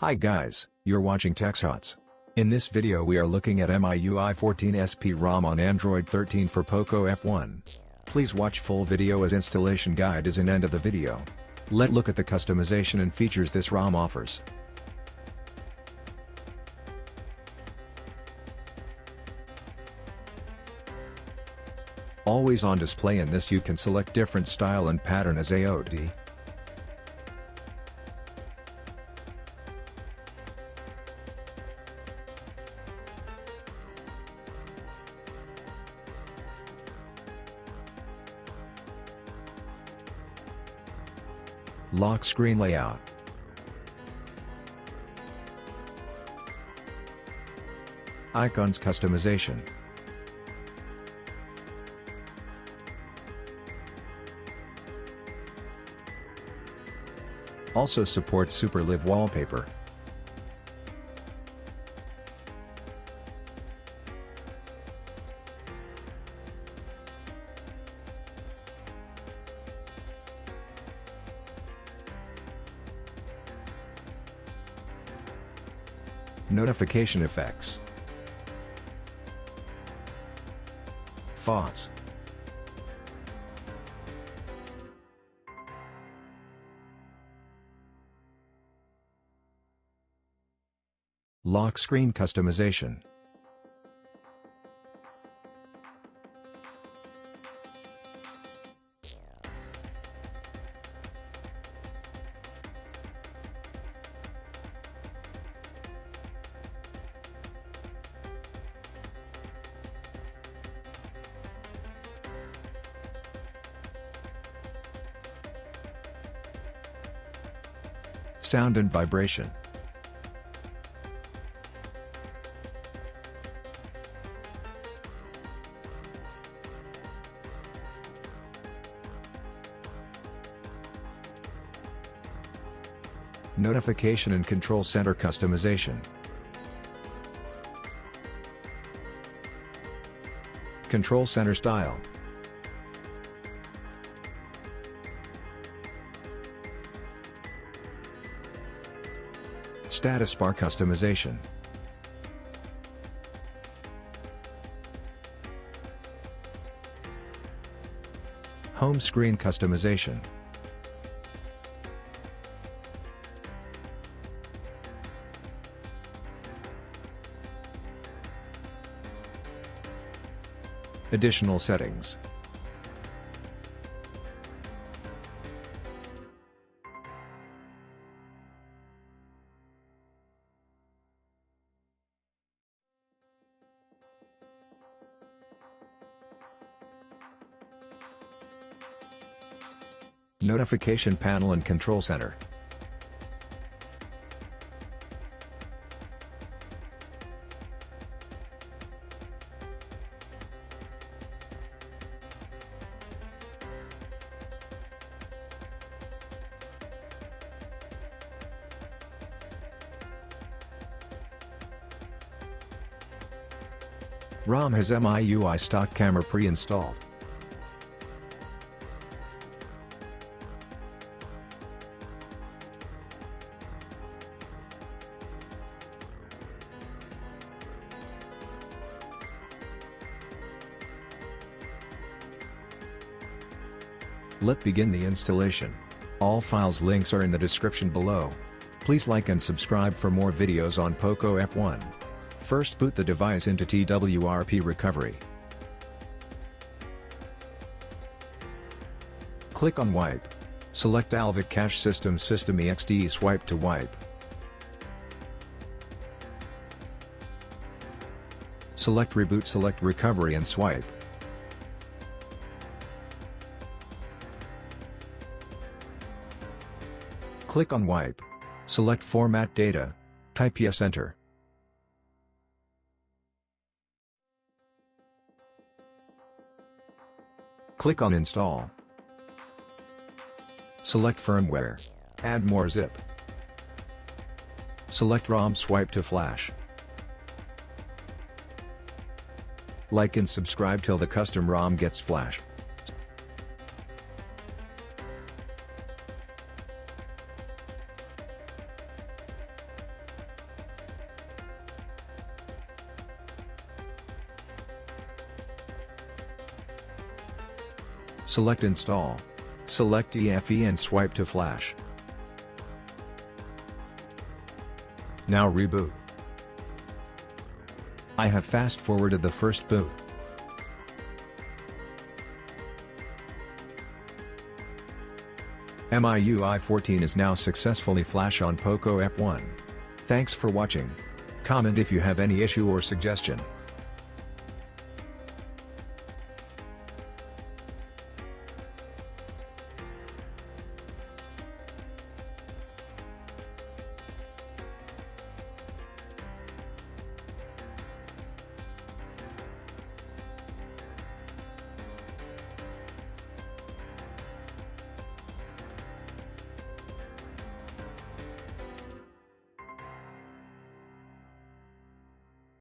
Hi guys, you're watching TechShots. In this video we are looking at Miui 14 SPRom on Android 13 for POCO F1. Please watch full video as installation guide is in end of the video. Let's look at the customization and features this ROM offers. Always on display in this you can select different style and pattern as AOD. Lock screen layout. Icons customization. Also supports SuperLive wallpaper. Notification effects. Fonts. Lock screen customization. Sound and vibration. Notification and control center customization. Control center style. Status bar customization. Home screen customization. Additional settings. Notification panel and control center. ROM has Miui stock camera pre-installed. Let's begin the installation. All files links are in the description below. Please like and subscribe for more videos on POCO F1. First boot the device into TWRP recovery. Click on Wipe. Select Alvik Cache System exe swipe to wipe. Select Reboot, select Recovery and swipe. Click on Wipe. Select Format Data. Type Yes, enter. Click on Install. Select Firmware. Add more zip. Select ROM swipe to flash. Like and subscribe till the custom ROM gets flash. Select Install. Select EFE and swipe to flash. Now reboot. I have fast-forwarded the first boot. MIUI 14 is now successfully flash on POCO F1. Thanks for watching. Comment if you have any issue or suggestion.